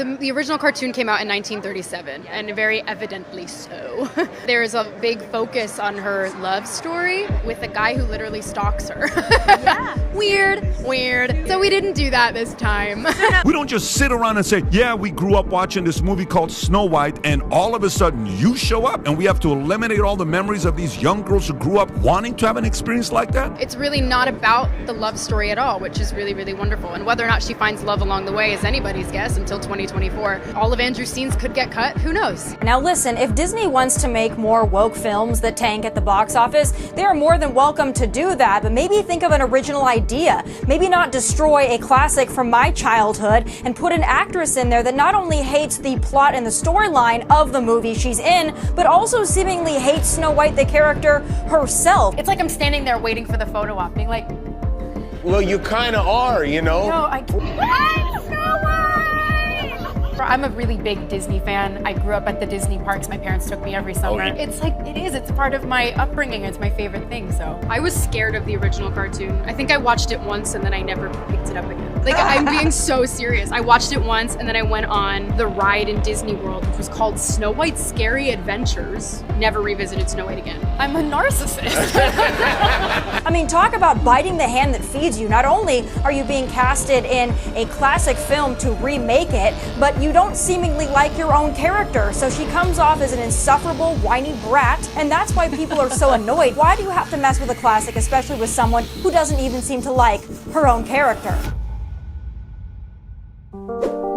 The original cartoon came out in 1937, and very evidently so. There's a big focus on her love story with a guy who literally stalks her. Yeah. Weird. So we didn't do that this time. We don't just sit around and say, yeah, we grew up watching this movie called Snow White, and all of a sudden you show up and we have to eliminate all the memories of these young girls who grew up wanting to have an experience like that? It's really not about the love story at all, which is really, really wonderful. And whether or not she finds love along the way is anybody's guess until 2024. All of Andrew's scenes could get cut. Who knows? Now listen, if Disney wants to make more woke films that tank at the box office, they are more than welcome to do that, but maybe think of an original idea. Maybe not destroy a classic from my childhood and put an actress in there that not only hates the plot and the storyline of the movie she's in, but also seemingly hates Snow White, the character herself. It's like I'm standing there waiting for the photo op, being like, well, you kind of are, you know? no, I'm a really big Disney fan. I grew up at the Disney parks. My parents took me every summer. yeah. It's part of my upbringing. It's my favorite thing, so. I was scared of the original cartoon. I think I watched it once and then I never picked it up again. Like, I'm being so serious. I watched it once and then I went on the ride in Disney World, which was called Snow White's Scary Adventures. Never revisited Snow White again. I'm a narcissist. I mean, talk about biting the hand that feeds you. Not only are you being casted in a classic film to remake it, but you don't seemingly like your own character. So she comes off as an insufferable, whiny brat, and that's why people are so annoyed. Why do you have to mess with a classic, especially with someone who doesn't even seem to like her own character?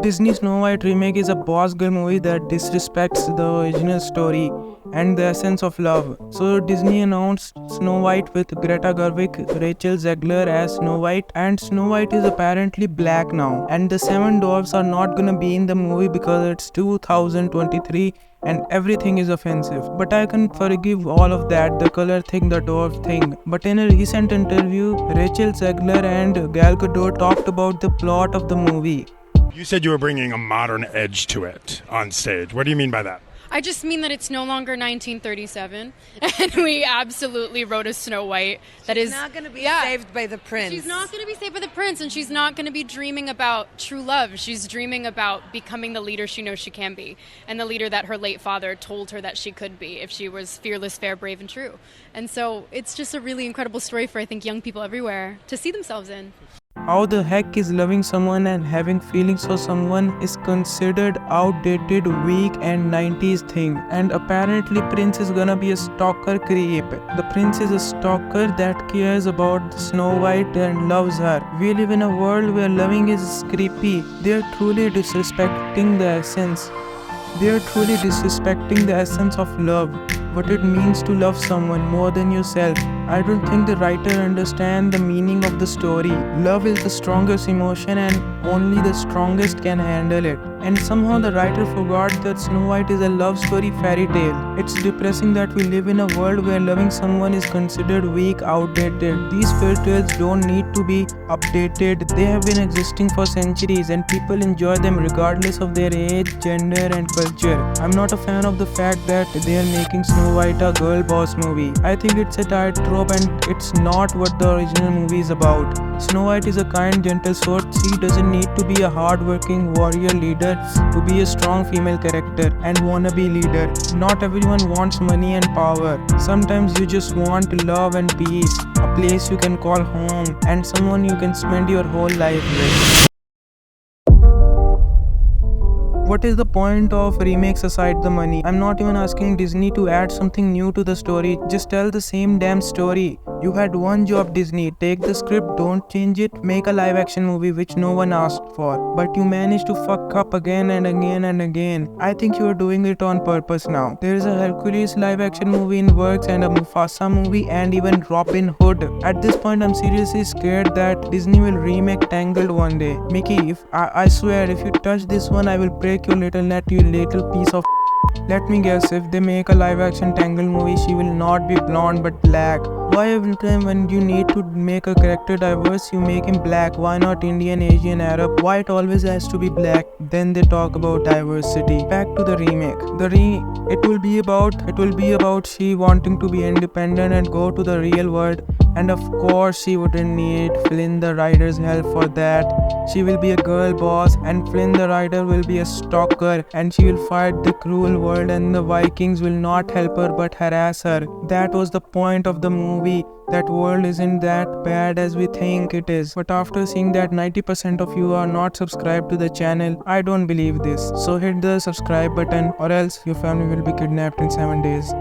Disney Snow White Remake is a boss girl movie that disrespects the original story and the essence of love. So Disney announced Snow White with Greta Gerwig, Rachel Zegler as Snow White, and Snow White is apparently black now. And the 7 dwarfs are not gonna be in the movie because it's 2023 and everything is offensive. But I can forgive all of that, the color thing, the dwarf thing. But in a recent interview, Rachel Zegler and Gal Gadot talked about the plot of the movie. You said you were bringing a modern edge to it on stage. What do you mean by that? I just mean that it's no longer 1937, and we absolutely wrote a Snow White that is not going to be saved by the prince. She's not going to be saved by the prince, and she's not going to be dreaming about true love. She's dreaming about becoming the leader she knows she can be, and the leader that her late father told her that she could be if she was fearless, fair, brave, and true. And so it's just a really incredible story for, I think, young people everywhere to see themselves in. How the heck is loving someone and having feelings for someone is considered outdated, weak and 90s thing. And apparently Prince is gonna be a stalker creep. The prince is a stalker that cares about the Snow White and loves her. We live in a world where loving is creepy. They are truly disrespecting the essence. They are truly disrespecting the essence of love. What it means to love someone more than yourself. I don't think the writer understands the meaning of the story. Love is the strongest emotion and only the strongest can handle it. And somehow the writer forgot that Snow White is a love story fairy tale. It's depressing that we live in a world where loving someone is considered weak, outdated. These fairy tales don't need to be updated. They have been existing for centuries and people enjoy them regardless of their age, gender and culture. I'm not a fan of the fact that they are making Snow White a girl boss movie. I think it's a tightrope and it's not what the original movie is about. Snow White is a kind, gentle soul. She doesn't need to be a hard-working warrior leader to be a strong female character and wannabe leader. Not everyone wants money and power. Sometimes you just want love and peace, a place you can call home, and someone you can spend your whole life with. What is the point of remakes aside the money? I'm not even asking Disney to add something new to the story. Just tell the same damn story. You had one job, Disney. Take the script, don't change it, make a live action movie which no one asked for. But you managed to fuck up again and again and again. I think you are doing it on purpose now. There is a Hercules live action movie in works and a Mufasa movie and even Robin Hood. At this point, I'm seriously scared that Disney will remake Tangled one day. Mickey, if I swear, if you touch this one, I will break your little net, you little piece of. Let me guess, if they make a live action Tangled movie, she will not be blonde but black. Why every time when you need to make a character diverse, you make him black? Why not Indian, Asian, Arab? Why it always has to be black? Then they talk about diversity. Back to the remake. It will be about she wanting to be independent and go to the real world And of course, she wouldn't need Flynn the Rider's help for that. She will be a girl boss, and Flynn the Rider will be a stalker, and she will fight the cruel world, and the Vikings will not help her but harass her. That was the point of the movie. That world isn't that bad as we think it is. But after seeing that 90% of you are not subscribed to the channel, I don't believe this. So hit the subscribe button, or else your family will be kidnapped in 7 days.